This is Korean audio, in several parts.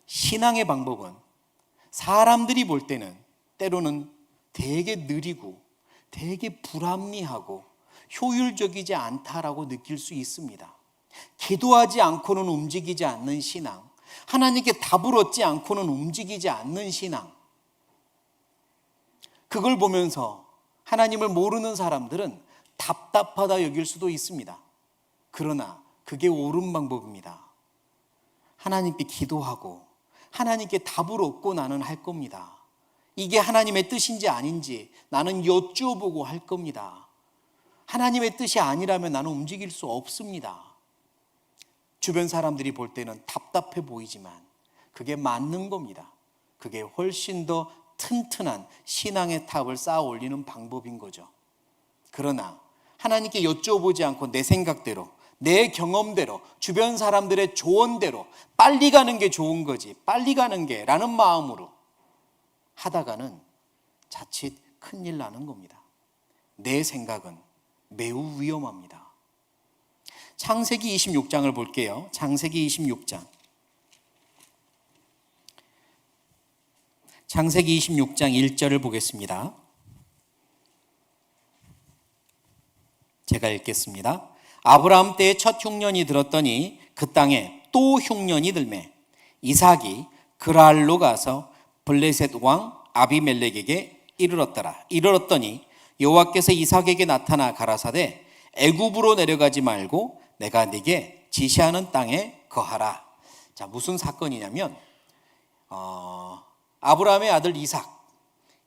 신앙의 방법은 사람들이 볼 때는 때로는 되게 느리고 되게 불합리하고 효율적이지 않다라고 느낄 수 있습니다. 기도하지 않고는 움직이지 않는 신앙, 하나님께 답을 얻지 않고는 움직이지 않는 신앙, 그걸 보면서 하나님을 모르는 사람들은 답답하다 여길 수도 있습니다. 그러나 그게 옳은 방법입니다. 하나님께 기도하고 하나님께 답을 얻고 나는 할 겁니다. 이게 하나님의 뜻인지 아닌지 나는 여쭈어보고 할 겁니다. 하나님의 뜻이 아니라면 나는 움직일 수 없습니다. 주변 사람들이 볼 때는 답답해 보이지만 그게 맞는 겁니다. 그게 훨씬 더 튼튼한 신앙의 탑을 쌓아 올리는 방법인 거죠. 그러나 하나님께 여쭤보지 않고 내 생각대로, 내 경험대로, 주변 사람들의 조언대로 빨리 가는 게 좋은 거지, 빨리 가는 게 라는 마음으로 하다가는 자칫 큰일 나는 겁니다. 내 생각은 매우 위험합니다. 창세기 26장을 볼게요. 창세기 26장. 창세기 26장 1절을 보겠습니다. 제가 읽겠습니다. 아브라함 때에 첫 흉년이 들었더니 그 땅에 또 흉년이 들매 이삭이 그랄로 가서 블레셋 왕 아비멜렉에게 이르렀더니 여호와께서 이삭에게 나타나 가라사대 애굽으로 내려가지 말고 내가 네게 지시하는 땅에 거하라. 자, 무슨 사건이냐면 아브라함의 아들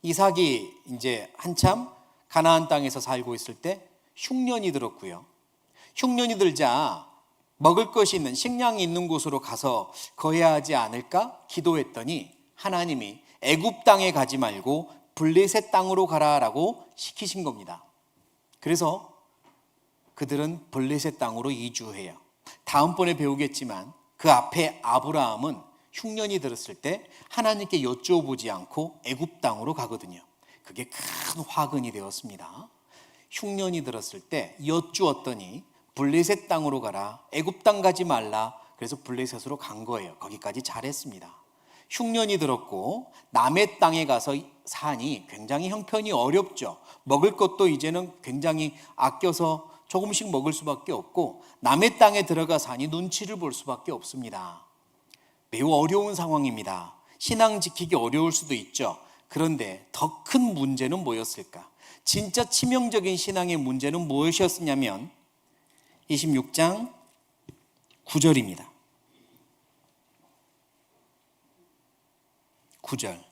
이삭이 이제 한참 가나안 땅에서 살고 있을 때 흉년이 들었고요. 흉년이 들자 먹을 것이 있는 식량이 있는 곳으로 가서 거해야 하지 않을까 기도했더니 하나님이 애굽 땅에 가지 말고 블레셋 땅으로 가라라고 시키신 겁니다. 그래서 그들은 블레셋 땅으로 이주해요. 다음번에 배우겠지만 그 앞에 아브라함은 흉년이 들었을 때 하나님께 여쭤보지 않고 애굽 땅으로 가거든요. 그게 큰 화근이 되었습니다. 흉년이 들었을 때 여쭈었더니 블레셋 땅으로 가라, 애굽 땅 가지 말라. 그래서 블레셋으로 간 거예요. 거기까지 잘했습니다. 흉년이 들었고 남의 땅에 가서 사니 굉장히 형편이 어렵죠. 먹을 것도 이제는 굉장히 아껴서 조금씩 먹을 수밖에 없고 남의 땅에 들어가 사니 눈치를 볼 수밖에 없습니다. 매우 어려운 상황입니다. 신앙 지키기 어려울 수도 있죠. 그런데 더 큰 문제는 뭐였을까? 진짜 치명적인 신앙의 문제는 무엇이었냐면 26장 9절입니다. 9절.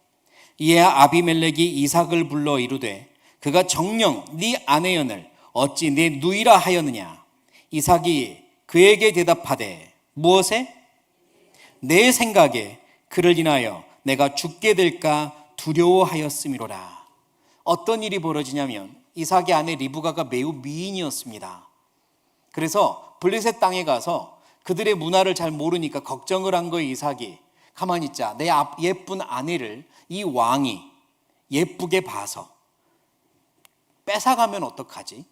이에 아비멜렉이 이삭을 불러 이르되 그가 정녕 네 아내연을 어찌 내 누이라 하였느냐? 이삭이 그에게 대답하되 무엇에? 내 생각에 그를 인하여 내가 죽게 될까 두려워하였음이로라. 어떤 일이 벌어지냐면 이삭의 아내 리브가가 매우 미인이었습니다. 그래서 블레셋 땅에 가서 그들의 문화를 잘 모르니까 걱정을 한 거예요. 이삭이 가만히 있자, 내 예쁜 아내를 이 왕이 예쁘게 봐서 뺏어가면 어떡하지?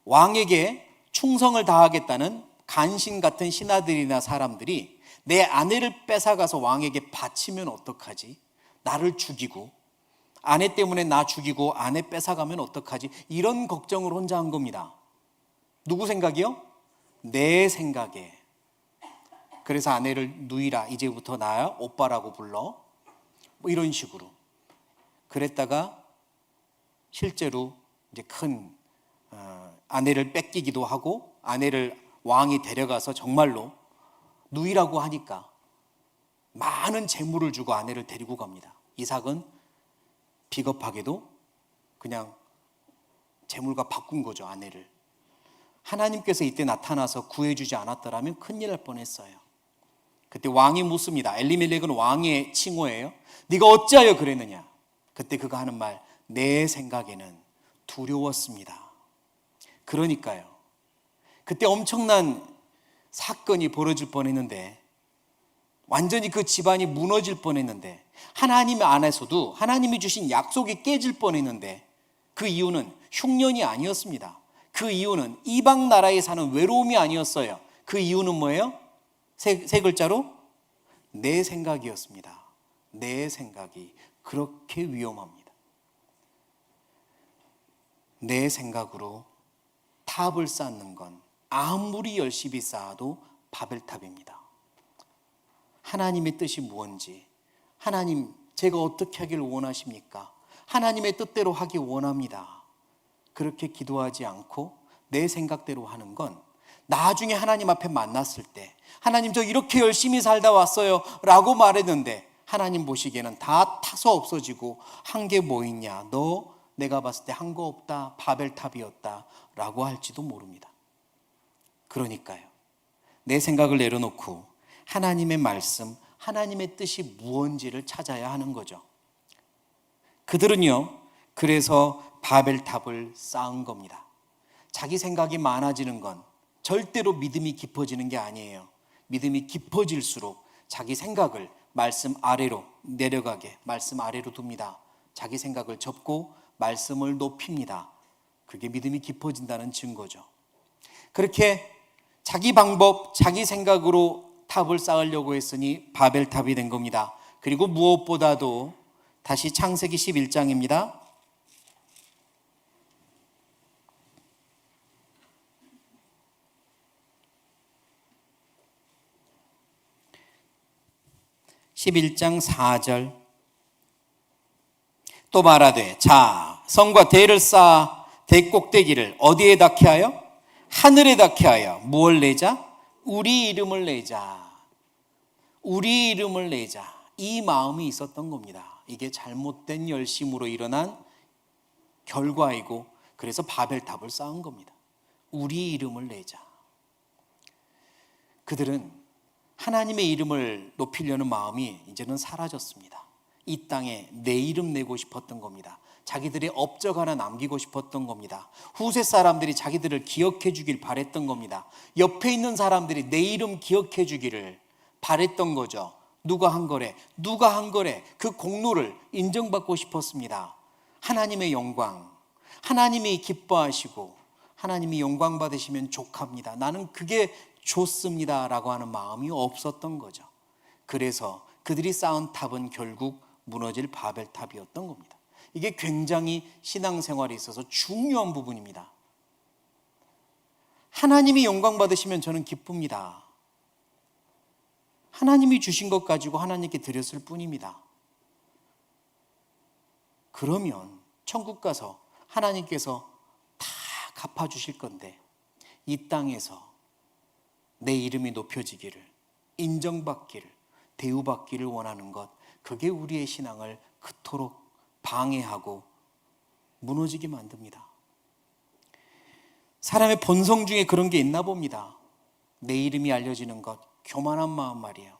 왕에게 충성을 다하겠다는 간신 같은 신하들이나 사람들이 내 아내를 뺏어가서 왕에게 바치면 어떡하지? 나를 죽이고 아내 때문에 나 죽이고 아내 뺏어가면 어떡하지? 이런 걱정을 혼자 한 겁니다. 누구 생각이요? 내 생각에. 그래서 아내를 누이라, 이제부터 나 오빠라고 불러, 뭐 이런 식으로 그랬다가 실제로 이제 큰 아내를 뺏기기도 하고 아내를 왕이 데려가서 정말로 누이라고 하니까 많은 재물을 주고 아내를 데리고 갑니다. 이삭은 비겁하게도 그냥 재물과 바꾼 거죠, 아내를. 하나님께서 이때 나타나서 구해주지 않았더라면 큰일 날 뻔했어요. 그때 왕이 묻습니다. 엘리멜렉은 왕의 칭호예요. 네가 어찌하여 그랬느냐? 그때 그가 하는 말, 내 생각에는 두려웠습니다. 그러니까요, 그때 엄청난 사건이 벌어질 뻔했는데, 완전히 그 집안이 무너질 뻔했는데, 하나님 안에서도 하나님이 주신 약속이 깨질 뻔했는데, 그 이유는 흉년이 아니었습니다. 그 이유는 이방 나라에 사는 외로움이 아니었어요. 그 이유는 뭐예요? 세 글자로 내 생각이었습니다. 내 생각이 그렇게 위험합니다. 내 생각으로 탑을 쌓는 건 아무리 열심히 쌓아도 바벨탑입니다. 하나님의 뜻이 무엇인지, 하나님 제가 어떻게 하길 원하십니까? 하나님의 뜻대로 하기 원합니다. 그렇게 기도하지 않고 내 생각대로 하는 건 나중에 하나님 앞에 만났을 때 하나님 저 이렇게 열심히 살다 왔어요 라고 말했는데 하나님 보시기에는 다 타서 없어지고 한 게 뭐 있냐, 너 내가 봤을 때 한 거 없다, 바벨탑이었다 라고 할지도 모릅니다. 그러니까요, 내 생각을 내려놓고 하나님의 말씀, 하나님의 뜻이 무엇인지를 찾아야 하는 거죠. 그들은요, 그래서 바벨탑을 쌓은 겁니다. 자기 생각이 많아지는 건 절대로 믿음이 깊어지는 게 아니에요. 믿음이 깊어질수록 자기 생각을 말씀 아래로 내려가게, 말씀 아래로 둡니다. 자기 생각을 접고 말씀을 높입니다. 그게 믿음이 깊어진다는 증거죠. 그렇게 자기 방법, 자기 생각으로 탑을 쌓으려고 했으니 바벨탑이 된 겁니다. 그리고 무엇보다도 다시 창세기 11장입니다. (11장 4절) 또 말하되 자 성과 대를 쌓아 대 꼭대기를 어디에 닿게 하여? 하늘에 닿게 하여 무엇을 내자? 우리 이름을 내자. 우리 이름을 내자. 이 마음이 있었던 겁니다. 이게 잘못된 열심으로 일어난 결과이고, 그래서 바벨탑을 쌓은 겁니다. 우리 이름을 내자. 그들은 하나님의 이름을 높이려는 마음이 이제는 사라졌습니다. 이 땅에 내 이름 내고 싶었던 겁니다. 자기들의 업적 하나 남기고 싶었던 겁니다. 후세 사람들이 자기들을 기억해 주길 바랬던 겁니다. 옆에 있는 사람들이 내 이름 기억해 주기를 바랬던 거죠. 누가 한 거래? 누가 한 거래? 그 공로를 인정받고 싶었습니다. 하나님의 영광, 하나님이 기뻐하시고 하나님이 영광 받으시면 족합니다. 나는 그게 좋습니다 라고 하는 마음이 없었던 거죠. 그래서 그들이 쌓은 탑은 결국 무너질 바벨탑이었던 겁니다. 이게 굉장히 신앙생활에 있어서 중요한 부분입니다. 하나님이 영광 받으시면 저는 기쁩니다. 하나님이 주신 것 가지고 하나님께 드렸을 뿐입니다. 그러면 천국 가서 하나님께서 다 갚아주실 건데, 이 땅에서 내 이름이 높여지기를, 인정받기를, 대우받기를 원하는 것, 그게 우리의 신앙을 그토록 방해하고 무너지게 만듭니다. 사람의 본성 중에 그런 게 있나 봅니다. 내 이름이 알려지는 것, 교만한 마음 말이에요.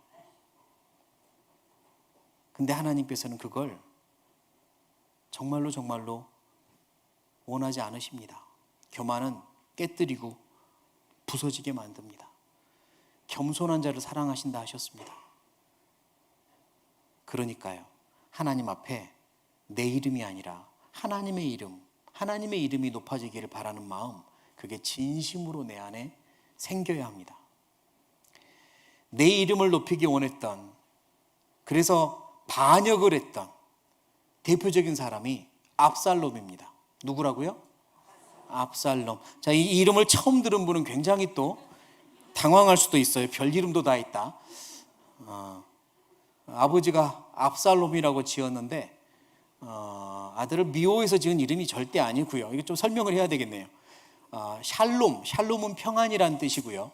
근데 하나님께서는 그걸 정말로 원하지 않으십니다. 교만은 깨뜨리고 부서지게 만듭니다. 겸손한 자를 사랑하신다 하셨습니다. 그러니까요, 하나님 앞에 내 이름이 아니라 하나님의 이름이 높아지기를 바라는 마음, 그게 진심으로 내 안에 생겨야 합니다. 내 이름을 높이기 원했던, 그래서 반역을 했던 대표적인 사람이 압살롬입니다. 누구라고요? 압살롬. 자, 이 이름을 처음 들은 분은 굉장히 또 당황할 수도 있어요. 별 이름도 다 있다. 아버지가 압살롬이라고 지었는데 아들을 미워해서 지은 이름이 절대 아니고요. 이거 좀 설명을 해야 되겠네요. 샬롬은 평안이란 뜻이고요.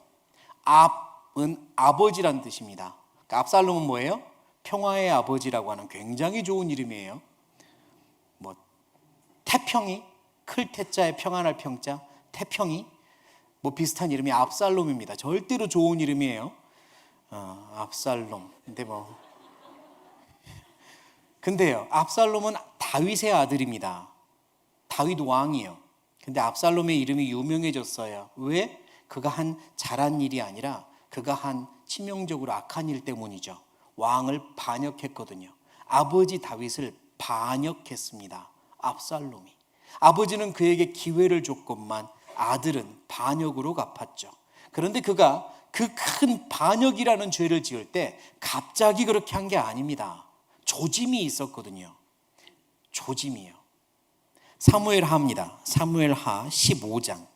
압은 아버지란 뜻입니다. 그러니까 압살롬은 뭐예요? 평화의 아버지라고 하는 굉장히 좋은 이름이에요. 뭐 태평이, 클 태자에 평안할 평자, 태평이, 뭐 비슷한 이름이 압살롬입니다. 절대로 좋은 이름이에요. 압살롬. 근데요, 압살롬은 다윗의 아들입니다. 다윗 왕이요. 근데 압살롬의 이름이 유명해졌어요. 왜? 그가 한 잘한 일이 아니라 그가 한 치명적으로 악한 일 때문이죠. 왕을 반역했거든요. 아버지 다윗을 반역했습니다. 압살롬이. 아버지는 그에게 기회를 줬건만 아들은 반역으로 갚았죠. 그런데 그가 그 큰 반역이라는 죄를 지을 때 갑자기 그렇게 한 게 아닙니다. 조짐이 있었거든요. 조짐이요. 사무엘하입니다. 사무엘하 15장.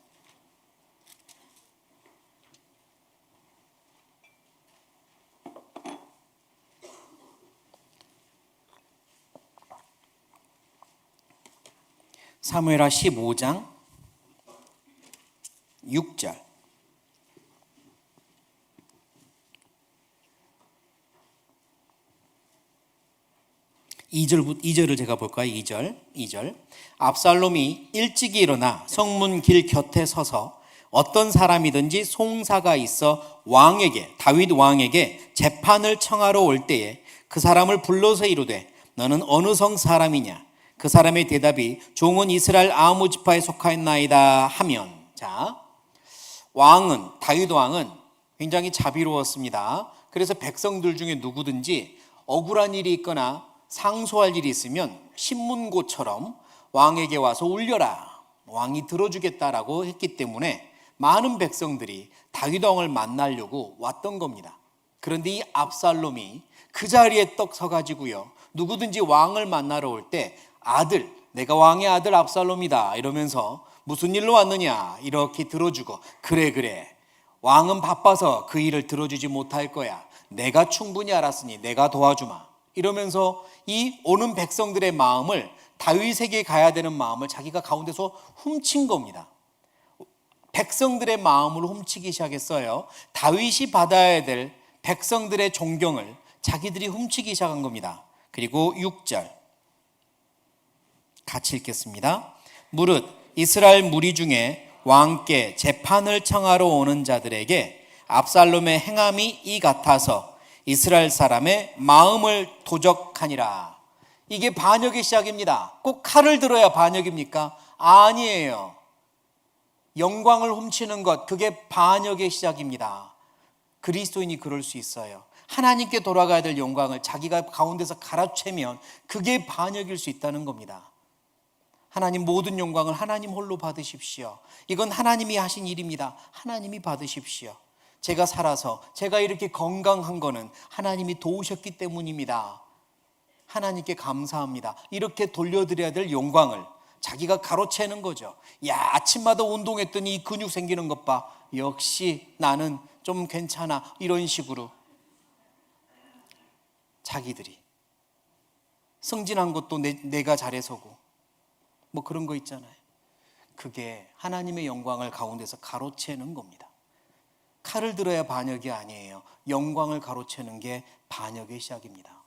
사무엘하 15장 6절. 2절을 제가 볼까요? 2절. 압살롬이 일찍이 일어나 성문 길 곁에 서서 어떤 사람이든지 송사가 있어 다윗 왕에게 재판을 청하러 올 때에 그 사람을 불러서 이르되 너는 어느 성 사람이냐? 그 사람의 대답이 종은 이스라엘 아무 지파에 속하였나이다 하면, 자, 다윗 왕은 굉장히 자비로웠습니다. 그래서 백성들 중에 누구든지 억울한 일이 있거나 상소할 일이 있으면 신문고처럼 왕에게 와서 울려라, 왕이 들어주겠다라고 했기 때문에 많은 백성들이 다윗 왕을 만나려고 왔던 겁니다. 그런데 이 압살롬이 그 자리에 떡 서가지고요, 누구든지 왕을 만나러 올 때 내가 왕의 아들 압살롬이다 이러면서 무슨 일로 왔느냐 이렇게 들어주고, 그래 왕은 바빠서 그 일을 들어주지 못할 거야, 내가 충분히 알았으니 내가 도와주마 이러면서 이 오는 백성들의 마음을, 다윗에게 가야 되는 마음을 자기가 가운데서 훔친 겁니다. 백성들의 마음을 훔치기 시작했어요. 다윗이 받아야 될 백성들의 존경을 자기들이 훔치기 시작한 겁니다. 그리고 6절 같이 읽겠습니다. 무릇 이스라엘 무리 중에 왕께 재판을 청하러 오는 자들에게 압살롬의 행함이 이 같아서 이스라엘 사람의 마음을 도적하니라. 이게 반역의 시작입니다. 꼭 칼을 들어야 반역입니까? 아니에요. 영광을 훔치는 것, 그게 반역의 시작입니다. 그리스도인이 그럴 수 있어요. 하나님께 돌아가야 될 영광을 자기가 가운데서 갈아채면 그게 반역일 수 있다는 겁니다. 하나님, 모든 영광을 하나님 홀로 받으십시오. 이건 하나님이 하신 일입니다. 하나님이 받으십시오. 제가 살아서 제가 이렇게 건강한 거는 하나님이 도우셨기 때문입니다. 하나님께 감사합니다. 이렇게 돌려드려야 될 영광을 자기가 가로채는 거죠. 야, 아침마다 운동했더니 이 근육 생기는 것 봐, 역시 나는 좀 괜찮아, 이런 식으로 자기들이 승진한 것도 내가 잘해서고 뭐 그런 거 있잖아요. 그게 하나님의 영광을 가운데서 가로채는 겁니다. 칼을 들어야 반역이 아니에요. 영광을 가로채는 게 반역의 시작입니다.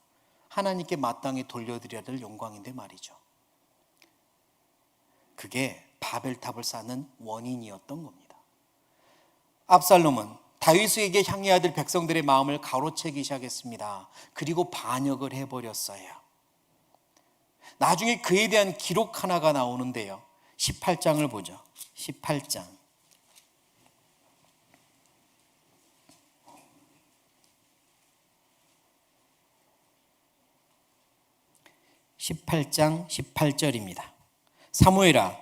하나님께 마땅히 돌려드려야 될 영광인데 말이죠. 그게 바벨탑을 쌓는 원인이었던 겁니다. 압살롬은 다윗에게 향해야 될 백성들의 마음을 가로채기 시작했습니다. 그리고 반역을 해버렸어요. 나중에 그에 대한 기록 하나가 나오는데요, 18장을 보죠. 18장 18절입니다. 사무엘하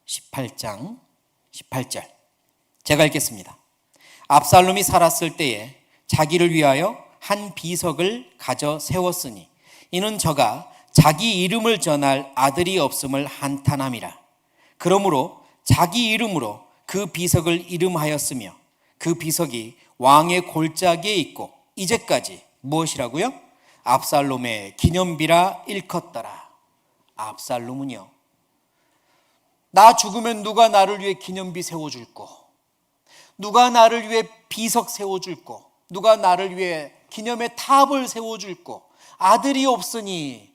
18장 18절 제가 읽겠습니다. 압살롬이 살았을 때에 자기를 위하여 한 비석을 가져 세웠으니 이는 저가 자기 이름을 전할 아들이 없음을 한탄함이라. 그러므로 자기 이름으로 그 비석을 이름하였으며 그 비석이 왕의 골짜기에 있고 이제까지 무엇이라고요? 압살롬의 기념비라 일컫더라. 압살롬은요, 나 죽으면 누가 나를 위해 기념비 세워줄 거, 누가 나를 위해 비석 세워줄 거, 누가 나를 위해 기념의 탑을 세워줄 거, 아들이 없으니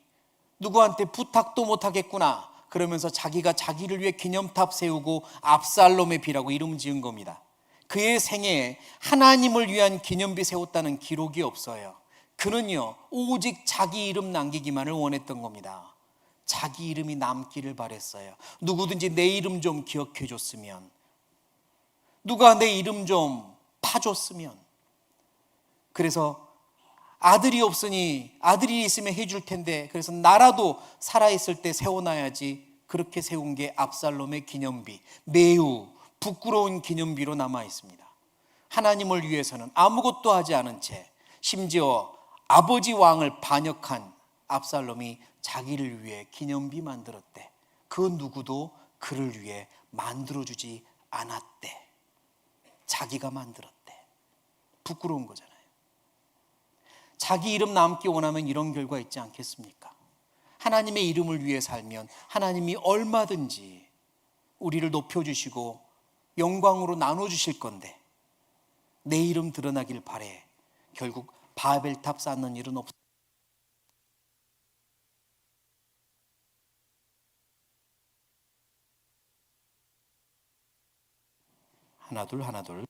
누구한테 부탁도 못하겠구나 그러면서 자기가 자기를 위해 기념탑 세우고 압살롬의 비라고 이름 지은 겁니다. 그의 생애에 하나님을 위한 기념비 세웠다는 기록이 없어요. 그는요, 오직 자기 이름 남기기만을 원했던 겁니다. 자기 이름이 남기를 바랬어요. 누구든지 내 이름 좀 기억해 줬으면, 누가 내 이름 좀 파줬으면. 그래서 아들이 없으니 아들이 있으면 해줄 텐데, 그래서 나라도 살아있을 때 세워놔야지. 그렇게 세운 게 압살롬의 기념비, 매우 부끄러운 기념비로 남아 있습니다. 하나님을 위해서는 아무것도 하지 않은 채 심지어 아버지 왕을 반역한 압살롬이 자기를 위해 기념비 만들었대. 그 누구도 그를 위해 만들어주지 않았대. 자기가 만들었대. 부끄러운 거잖아요. 자기 이름 남기 원하면 이런 결과 있지 않겠습니까? 하나님의 이름을 위해 살면 하나님이 얼마든지 우리를 높여주시고 영광으로 나눠주실 건데, 내 이름 드러나길 바래 결국 바벨탑 쌓는 일은 없어. 하나둘 하나둘.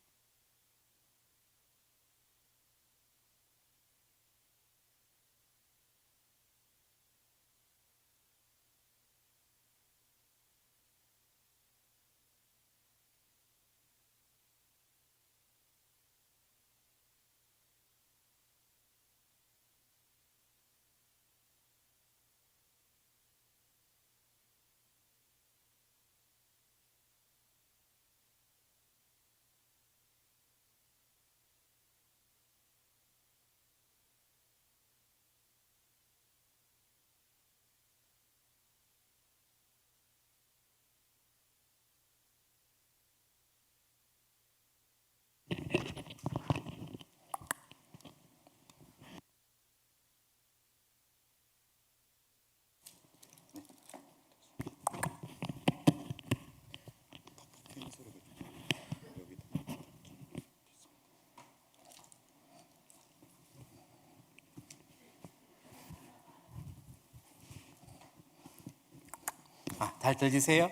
잘 들리세요?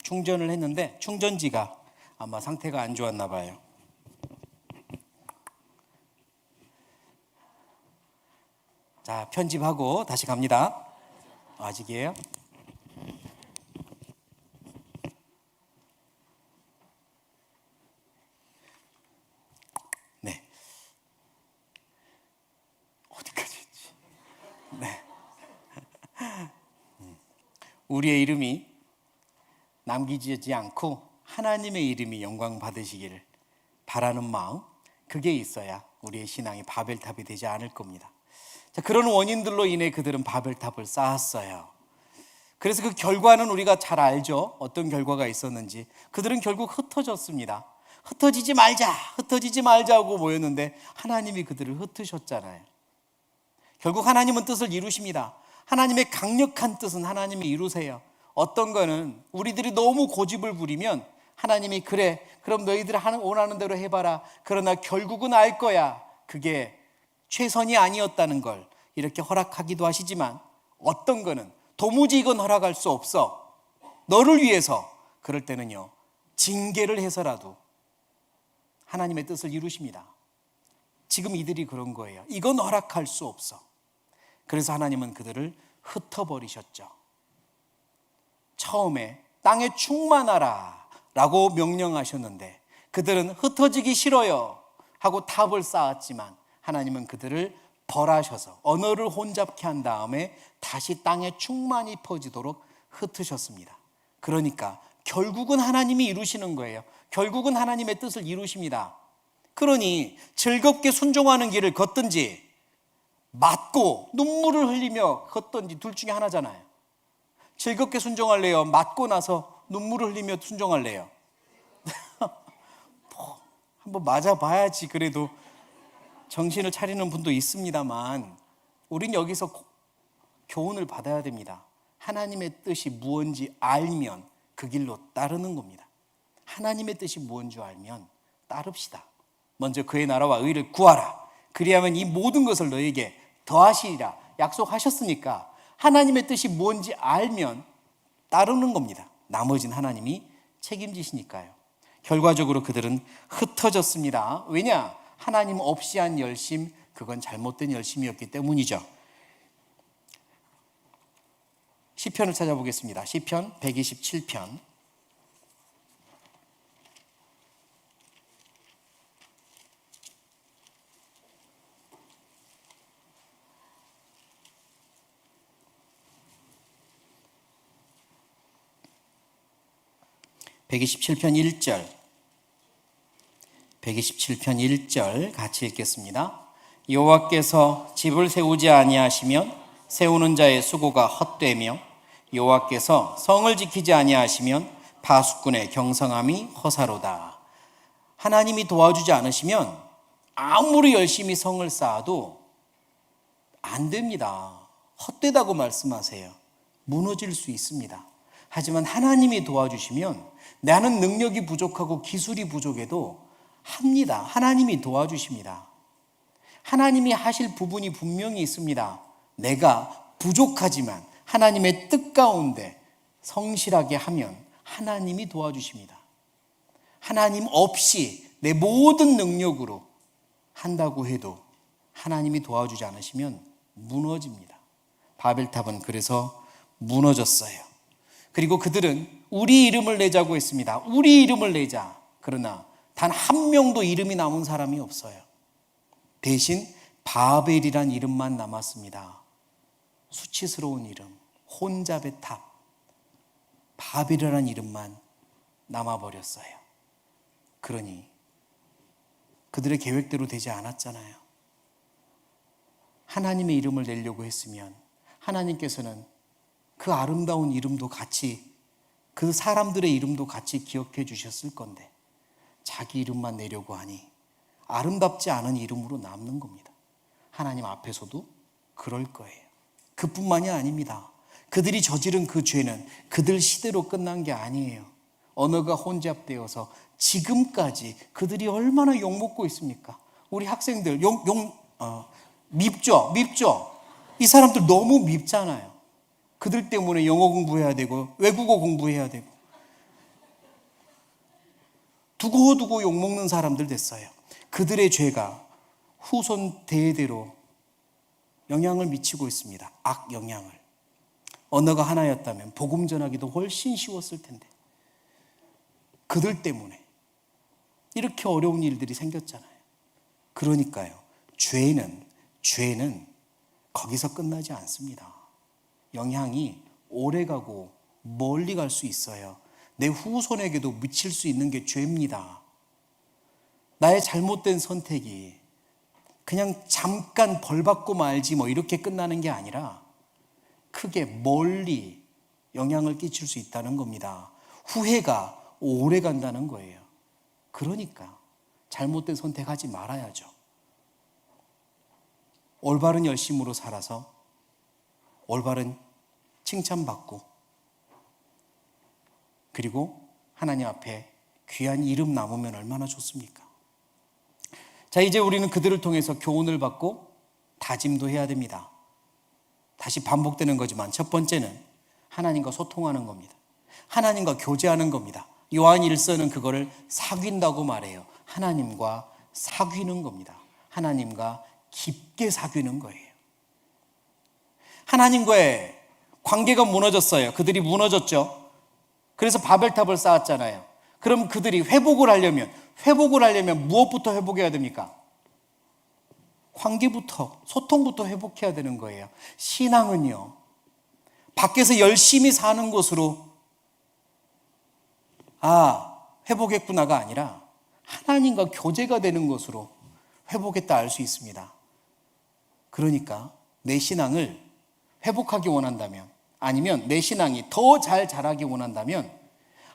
충전을 했는데 충전지가 아마 상태가 안 좋았나 봐요. 자, 편집하고 다시 갑니다. 아직이에요? 네. 어디까지 했지? 네. 우리의 이름이 남기지 않고 하나님의 이름이 영광 받으시기를 바라는 마음, 그게 있어야 우리의 신앙이 바벨탑이 되지 않을 겁니다. 자, 그런 원인들로 인해 그들은 바벨탑을 쌓았어요. 그래서 그 결과는 우리가 잘 알죠. 어떤 결과가 있었는지. 그들은 결국 흩어졌습니다. 흩어지지 말자고 모였는데 하나님이 그들을 흩으셨잖아요. 결국 하나님은 뜻을 이루십니다. 하나님의 강력한 뜻은 하나님이 이루세요. 어떤 거는 우리들이 너무 고집을 부리면 하나님이 그래, 그럼 너희들 원하는 대로 해봐라. 그러나 결국은 알 거야. 그게 최선이 아니었다는 걸 이렇게 허락하기도 하시지만, 어떤 거는 도무지 이건 허락할 수 없어. 너를 위해서. 그럴 때는요, 징계를 해서라도 하나님의 뜻을 이루십니다. 지금 이들이 그런 거예요. 이건 허락할 수 없어. 그래서 하나님은 그들을 흩어버리셨죠. 처음에 땅에 충만하라 라고 명령하셨는데 그들은 흩어지기 싫어요 하고 탑을 쌓았지만 하나님은 그들을 벌하셔서 언어를 혼잡케 한 다음에 다시 땅에 충만히 퍼지도록 흩으셨습니다. 그러니까 결국은 하나님이 이루시는 거예요. 결국은 하나님의 뜻을 이루십니다. 그러니 즐겁게 순종하는 길을 걷든지 맞고 눈물을 흘리며 걷든지 둘 중에 하나잖아요. 즐겁게 순종할래요? 맞고 나서 눈물을 흘리며 순종할래요? 한번 맞아봐야지 그래도 정신을 차리는 분도 있습니다만, 우린 여기서 교훈을 받아야 됩니다. 하나님의 뜻이 무언지 알면 그 길로 따르는 겁니다. 하나님의 뜻이 무언지 알면 따릅시다. 먼저 그의 나라와 의를 구하라. 그리하면 이 모든 것을 너에게 더하시리라 약속하셨으니까 하나님의 뜻이 뭔지 알면 따르는 겁니다. 나머지는 하나님이 책임지시니까요. 결과적으로 그들은 흩어졌습니다. 왜냐? 하나님 없이 한 열심, 그건 잘못된 열심이었기 때문이죠. 시편을 찾아보겠습니다. 시편 127편. (127편) 1절 127편 1절 같이 읽겠습니다. 여호와께서 집을 세우지 아니하시면 세우는 자의 수고가 헛되며 여호와께서 성을 지키지 아니하시면 파수꾼의 경성함이 허사로다. 하나님이 도와주지 않으시면 아무리 열심히 성을 쌓아도 안 됩니다. 헛되다고 말씀하세요. 무너질 수 있습니다. 하지만 하나님이 도와주시면 나는 능력이 부족하고 기술이 부족해도 합니다. 하나님이 도와주십니다. 하나님이 하실 부분이 분명히 있습니다. 내가 부족하지만 하나님의 뜻 가운데 성실하게 하면 하나님이 도와주십니다. 하나님 없이 내 모든 능력으로 한다고 해도 하나님이 도와주지 않으시면 무너집니다. 바벨탑은 그래서 무너졌어요. 그리고 그들은 우리 이름을 내자고 했습니다. 우리 이름을 내자. 그러나 단 한 명도 이름이 남은 사람이 없어요. 대신 바벨이란 이름만 남았습니다. 수치스러운 이름, 혼잡의 탑, 바벨이라는 이름만 남아버렸어요. 그러니 그들의 계획대로 되지 않았잖아요. 하나님의 이름을 내려고 했으면 하나님께서는 그 아름다운 이름도 같이, 그 사람들의 이름도 같이 기억해 주셨을 건데 자기 이름만 내려고 하니 아름답지 않은 이름으로 남는 겁니다. 하나님 앞에서도 그럴 거예요. 그뿐만이 아닙니다. 그들이 저지른 그 죄는 그들 시대로 끝난 게 아니에요. 언어가 혼잡되어서 지금까지 그들이 얼마나 욕먹고 있습니까? 우리 학생들 밉죠? 이 사람들 너무 밉잖아요. 그들 때문에 영어 공부해야 되고 외국어 공부해야 되고 두고두고 욕먹는 사람들 됐어요. 그들의 죄가 후손 대대로 영향을 미치고 있습니다. 악영향을. 언어가 하나였다면 복음 전하기도 훨씬 쉬웠을 텐데 그들 때문에 이렇게 어려운 일들이 생겼잖아요. 그러니까요, 죄는 거기서 끝나지 않습니다. 영향이 오래가고 멀리 갈 수 있어요. 내 후손에게도 미칠 수 있는 게 죄입니다. 나의 잘못된 선택이 그냥 잠깐 벌받고 말지 뭐 이렇게 끝나는 게 아니라 크게 멀리 영향을 끼칠 수 있다는 겁니다. 후회가 오래 간다는 거예요. 그러니까 잘못된 선택하지 말아야죠. 올바른 열심으로 살아서 올바른 칭찬받고 그리고 하나님 앞에 귀한 이름 남으면 얼마나 좋습니까? 자, 이제 우리는 그들을 통해서 교훈을 받고 다짐도 해야 됩니다. 다시 반복되는 거지만 첫 번째는 하나님과 소통하는 겁니다. 하나님과 교제하는 겁니다. 요한 1서는 그거를 사귄다고 말해요. 하나님과 사귀는 겁니다. 하나님과 깊게 사귀는 거예요. 하나님과의 관계가 무너졌어요. 그들이 무너졌죠. 그래서 바벨탑을 쌓았잖아요. 그럼 그들이 회복을 하려면 무엇부터 회복해야 됩니까? 관계부터, 소통부터 회복해야 되는 거예요. 신앙은요, 밖에서 열심히 사는 것으로 회복했구나가 아니라 하나님과 교제가 되는 것으로 회복했다 알 수 있습니다. 그러니까 내 신앙을 회복하기 원한다면, 아니면 내 신앙이 더 잘 자라기 원한다면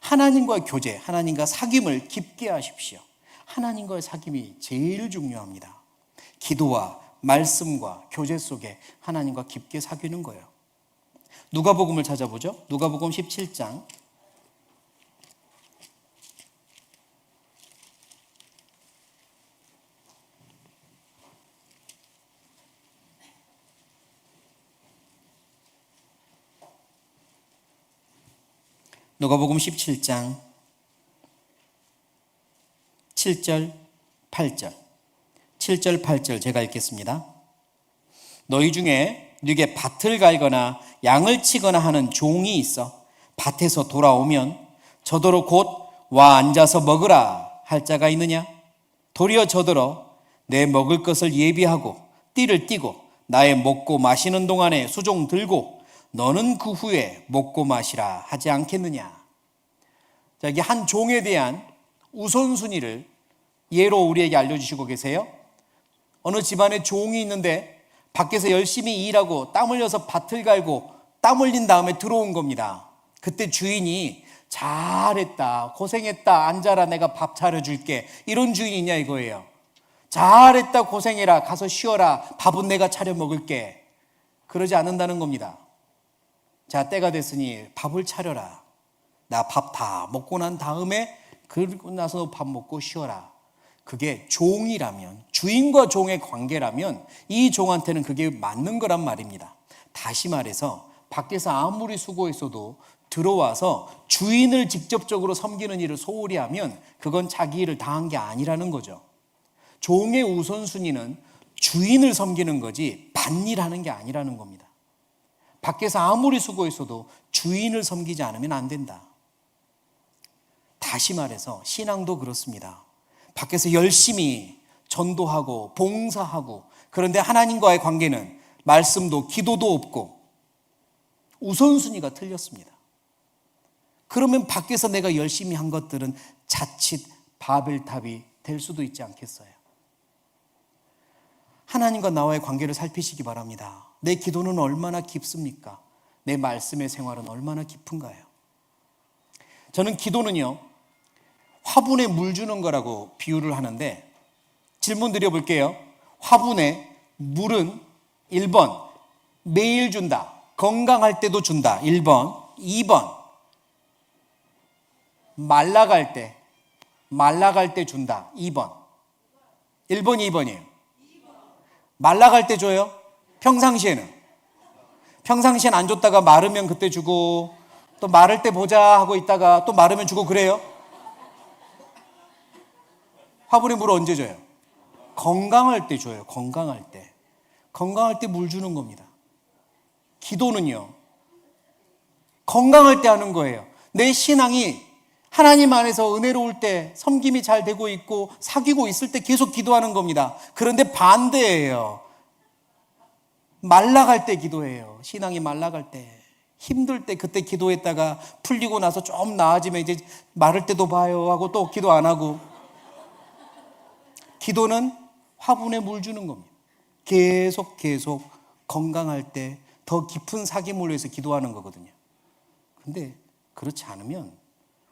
하나님과 교제, 하나님과 사귐을 깊게 하십시오. 하나님과의 사귐이 제일 중요합니다. 기도와 말씀과 교제 속에 하나님과 깊게 사귀는 거예요. 누가복음을 찾아보죠. 누가복음 17장. 누가복음 17장 7절 8절 7절 8절 제가 읽겠습니다. 너희 중에 네게 밭을 갈거나 양을 치거나 하는 종이 있어 밭에서 돌아오면 저더러 곧 와 앉아서 먹으라 할 자가 있느냐? 도리어 저더러 내 먹을 것을 예비하고 띠를 띠고 나의 먹고 마시는 동안에 수종 들고 너는 그 후에 먹고 마시라 하지 않겠느냐? 자, 이게 한 종에 대한 우선순위를 예로 우리에게 알려주시고 계세요. 어느 집안에 종이 있는데 밖에서 열심히 일하고 땀 흘려서 밭을 갈고 땀 흘린 다음에 들어온 겁니다. 그때 주인이 잘했다, 고생했다, 앉아라, 내가 밥 차려줄게, 이런 주인이냐 이거예요. 잘했다, 고생해라, 가서 쉬어라, 밥은 내가 차려 먹을게, 그러지 않는다는 겁니다. 자, 때가 됐으니 밥을 차려라, 나 밥 다 먹고 난 다음에 그러고 나서 밥 먹고 쉬어라. 그게 종이라면, 주인과 종의 관계라면 이 종한테는 그게 맞는 거란 말입니다. 다시 말해서 밖에서 아무리 수고했어도 들어와서 주인을 직접적으로 섬기는 일을 소홀히 하면 그건 자기 일을 다한 게 아니라는 거죠. 종의 우선순위는 주인을 섬기는 거지 밭일하는 게 아니라는 겁니다. 밖에서 아무리 수고했어도 주인을 섬기지 않으면 안 된다. 다시 말해서 신앙도 그렇습니다. 밖에서 열심히 전도하고 봉사하고, 그런데 하나님과의 관계는 말씀도 기도도 없고 우선순위가 틀렸습니다. 그러면 밖에서 내가 열심히 한 것들은 자칫 바벨탑이 될 수도 있지 않겠어요? 하나님과 나와의 관계를 살피시기 바랍니다. 내 기도는 얼마나 깊습니까? 내 말씀의 생활은 얼마나 깊은가요? 저는 기도는요, 화분에 물 주는 거라고 비유를 하는데, 질문 드려볼게요. 화분에 물은 1번 매일 준다, 건강할 때도 준다, 1번. 2번 말라갈 때 준다, 2번. 1번, 2번이에요. 말라갈 때 줘요? 평상시에는 안 줬다가 마르면 그때 주고, 또 마를 때 보자 하고 있다가 또 마르면 주고, 그래요? 화분에 물을 언제 줘요? 건강할 때 줘요. 건강할 때 물 주는 겁니다. 기도는요, 건강할 때 하는 거예요. 내 신앙이 하나님 안에서 은혜로울 때, 섬김이 잘 되고 있고 사귀고 있을 때 계속 기도하는 겁니다. 그런데 반대예요. 말라갈 때 기도해요. 신앙이 말라갈 때, 힘들 때, 그때 기도했다가 풀리고 나서 좀 나아지면 이제 마를 때도 봐요 하고 또 기도 안 하고. 기도는 화분에 물 주는 겁니다. 계속 건강할 때 더 깊은 사귐을 위해서 기도하는 거거든요. 근데 그렇지 않으면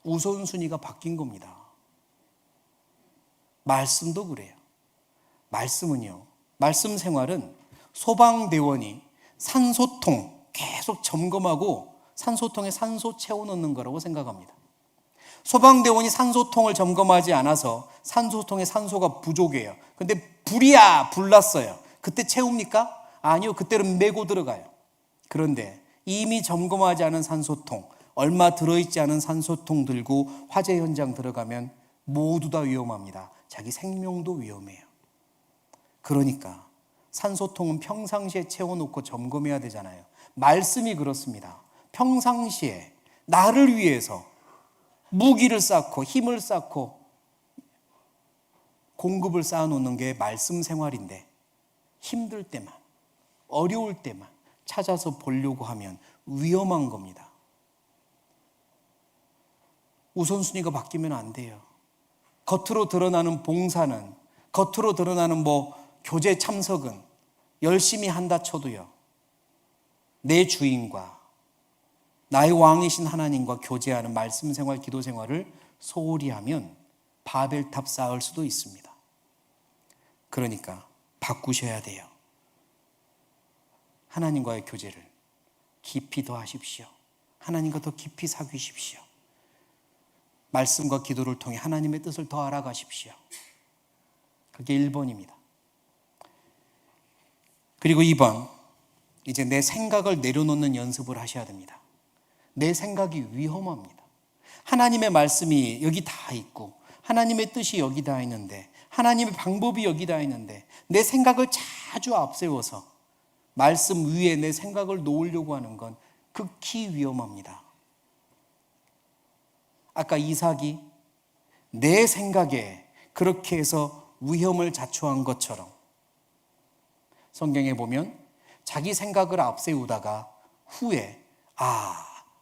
우선순위가 바뀐 겁니다. 말씀도 그래요. 말씀은요, 말씀 생활은 소방대원이 산소통 계속 점검하고 산소통에 산소 채워넣는 거라고 생각합니다. 소방대원이 산소통을 점검하지 않아서 산소통에 산소가 부족해요. 근데 불났어요. 그때 채웁니까? 아니요, 그때는 메고 들어가요. 그런데 이미 점검하지 않은 산소통, 얼마 들어있지 않은 산소통 들고 화재 현장 들어가면 모두 다 위험합니다. 자기 생명도 위험해요. 그러니까 산소통은 평상시에 채워놓고 점검해야 되잖아요. 말씀이 그렇습니다. 평상시에 나를 위해서 무기를 쌓고 힘을 쌓고 공급을 쌓아놓는 게 말씀 생활인데, 힘들 때만, 어려울 때만 찾아서 보려고 하면 위험한 겁니다. 우선순위가 바뀌면 안 돼요. 겉으로 드러나는 봉사는, 겉으로 드러나는 교제 참석은 열심히 한다 쳐도요, 내 주인과 나의 왕이신 하나님과 교제하는 말씀 생활, 기도 생활을 소홀히 하면 바벨탑 쌓을 수도 있습니다. 그러니까 바꾸셔야 돼요. 하나님과의 교제를 깊이 더 하십시오. 하나님과 더 깊이 사귀십시오. 말씀과 기도를 통해 하나님의 뜻을 더 알아가십시오. 그게 1번입니다. 그리고 2번, 이제 내 생각을 내려놓는 연습을 하셔야 됩니다. 내 생각이 위험합니다. 하나님의 말씀이 여기 다 있고 하나님의 뜻이 여기 다 있는데, 하나님의 방법이 여기 다 있는데 내 생각을 자주 앞세워서 말씀 위에 내 생각을 놓으려고 하는 건 극히 위험합니다. 아까 이삭이 내 생각에 그렇게 해서 위험을 자초한 것처럼, 성경에 보면 자기 생각을 앞세우다가 후에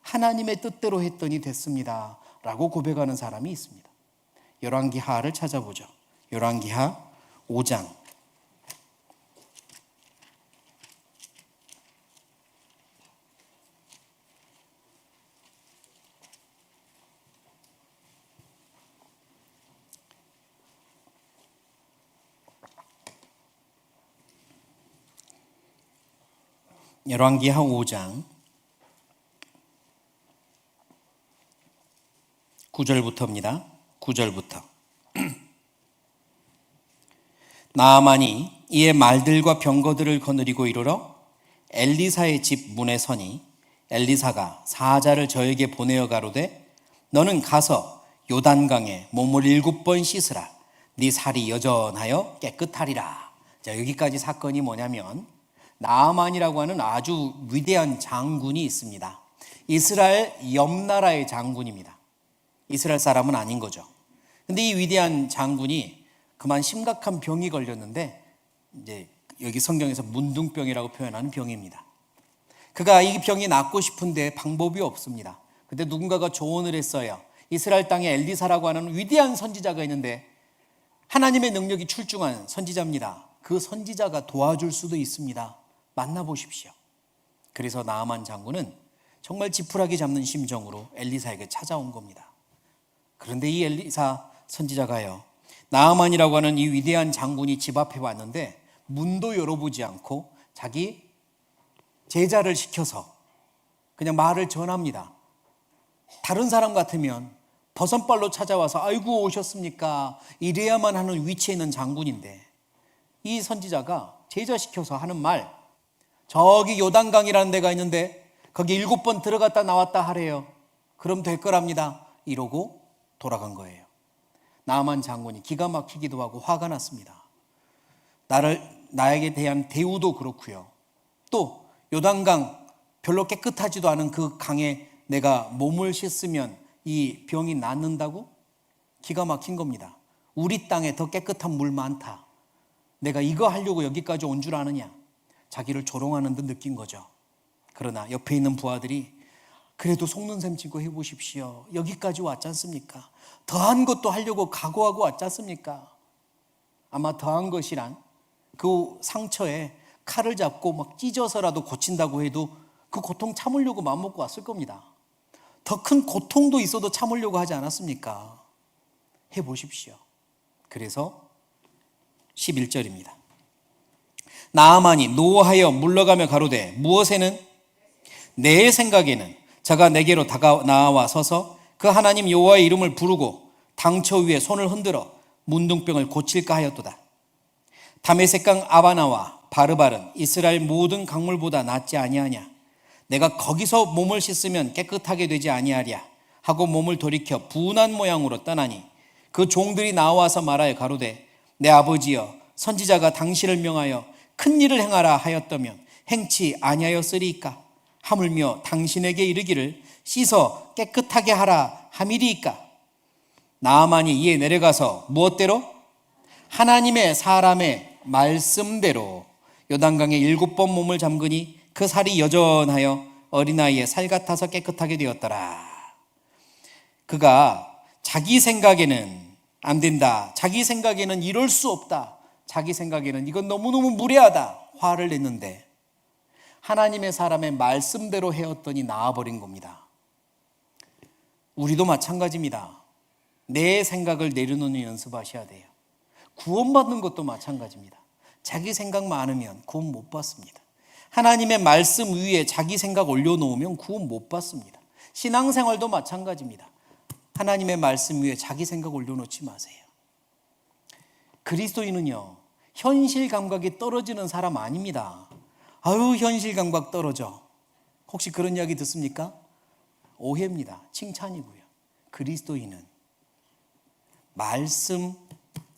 하나님의 뜻대로 했더니 됐습니다 라고 고백하는 사람이 있습니다. 열왕기 하하를 찾아보죠. 열왕기하 5장 열왕기하 5장 9절부터입니다. 9절부터. 나아만이 이에 말들과 병거들을 거느리고 이르러 엘리사의 집 문에 서니 엘리사가 사자를 저에게 보내어 가로되 너는 가서 요단강에 몸을 7번 씻으라. 네 살이 여전하여 깨끗하리라. 자, 여기까지 사건이 뭐냐면 나아만이라고 하는 아주 위대한 장군이 있습니다. 이스라엘 옆나라의 장군입니다. 이스라엘 사람은 아닌 거죠. 근데 이 위대한 장군이 그만 심각한 병이 걸렸는데 이제 여기 성경에서 문둥병이라고 표현하는 병입니다. 그가 이 병이 낫고 싶은데 방법이 없습니다. 근데 누군가가 조언을 했어요. 이스라엘 땅에 엘리사라고 하는 위대한 선지자가 있는데 하나님의 능력이 출중한 선지자입니다. 그 선지자가 도와줄 수도 있습니다. 만나보십시오. 그래서 나아만 장군은 정말 지푸라기 잡는 심정으로 엘리사에게 찾아온 겁니다. 그런데 이 엘리사 선지자가요, 나아만이라고 하는 이 위대한 장군이 집 앞에 왔는데 문도 열어보지 않고 자기 제자를 시켜서 그냥 말을 전합니다. 다른 사람 같으면 버선발로 찾아와서 아이고 오셨습니까? 이래야만 하는 위치에 있는 장군인데 이 선지자가 제자시켜서 하는 말, 저기 요단강이라는 데가 있는데 거기 7번 들어갔다 나왔다 하래요. 그럼 될 거랍니다. 이러고 돌아간 거예요. 나아만 장군이 기가 막히기도 하고 화가 났습니다. 나에게 대한 대우도 그렇고요. 또 요단강 별로 깨끗하지도 않은 그 강에 내가 몸을 씻으면 이 병이 낫는다고? 기가 막힌 겁니다. 우리 땅에 더 깨끗한 물 많다. 내가 이거 하려고 여기까지 온 줄 아느냐? 자기를 조롱하는 듯 느낀 거죠. 그러나 옆에 있는 부하들이 그래도 속는 셈 치고 해보십시오. 여기까지 왔지 않습니까? 더한 것도 하려고 각오하고 왔지 않습니까? 아마 더한 것이란 그 상처에 칼을 잡고 막 찢어서라도 고친다고 해도 그 고통 참으려고 마음먹고 왔을 겁니다. 더 큰 고통도 있어도 참으려고 하지 않았습니까? 해보십시오. 그래서 11절입니다. 나아만이 노하여 물러가며 가로되 무엇에는? 내 생각에는 저가 내게로 나와 서서 그 하나님 여호와의 이름을 부르고 당처 위에 손을 흔들어 문둥병을 고칠까 하였도다. 다메섹강 아바나와 바르발은 이스라엘 모든 강물보다 낫지 아니하냐? 내가 거기서 몸을 씻으면 깨끗하게 되지 아니하랴 하고 몸을 돌이켜 분한 모양으로 떠나니 그 종들이 나와서 말하여 가로되 내 아버지여 선지자가 당신을 명하여 큰 일을 행하라 하였다면 행치 아니하였으리이까? 하물며 당신에게 이르기를 씻어 깨끗하게 하라 함이리이까? 나아만이 이에 내려가서 무엇대로? 하나님의 사람의 말씀대로 요단강에 7번 몸을 잠그니 그 살이 여전하여 어린아이의 살 같아서 깨끗하게 되었더라. 그가 자기 생각에는 안 된다, 자기 생각에는 이럴 수 없다, 자기 생각에는 이건 너무너무 무례하다 화를 냈는데 하나님의 사람의 말씀대로 해왔더니 나아버린 겁니다. 우리도 마찬가지입니다. 내 생각을 내려놓는 연습하셔야 돼요. 구원받는 것도 마찬가지입니다. 자기 생각 많으면 구원 못 받습니다. 하나님의 말씀 위에 자기 생각 올려놓으면 구원 못 받습니다. 신앙생활도 마찬가지입니다. 하나님의 말씀 위에 자기 생각 올려놓지 마세요. 그리스도인은요, 현실 감각이 떨어지는 사람 아닙니다. 아유, 현실 감각 떨어져. 혹시 그런 이야기 듣습니까? 오해입니다. 칭찬이고요. 그리스도인은 말씀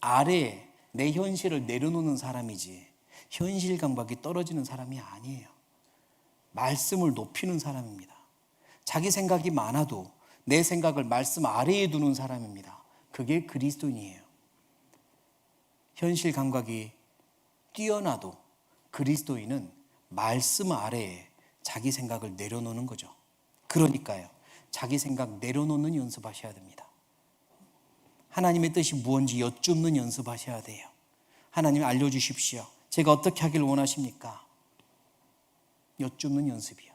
아래에 내 현실을 내려놓는 사람이지 현실 감각이 떨어지는 사람이 아니에요. 말씀을 높이는 사람입니다. 자기 생각이 많아도 내 생각을 말씀 아래에 두는 사람입니다. 그게 그리스도인이에요. 현실 감각이 뛰어나도 그리스도인은 말씀 아래에 자기 생각을 내려놓는 거죠. 그러니까요, 자기 생각 내려놓는 연습하셔야 됩니다. 하나님의 뜻이 무엇인지 여쭙는 연습하셔야 돼요. 하나님 알려주십시오. 제가 어떻게 하길 원하십니까? 여쭙는 연습이요.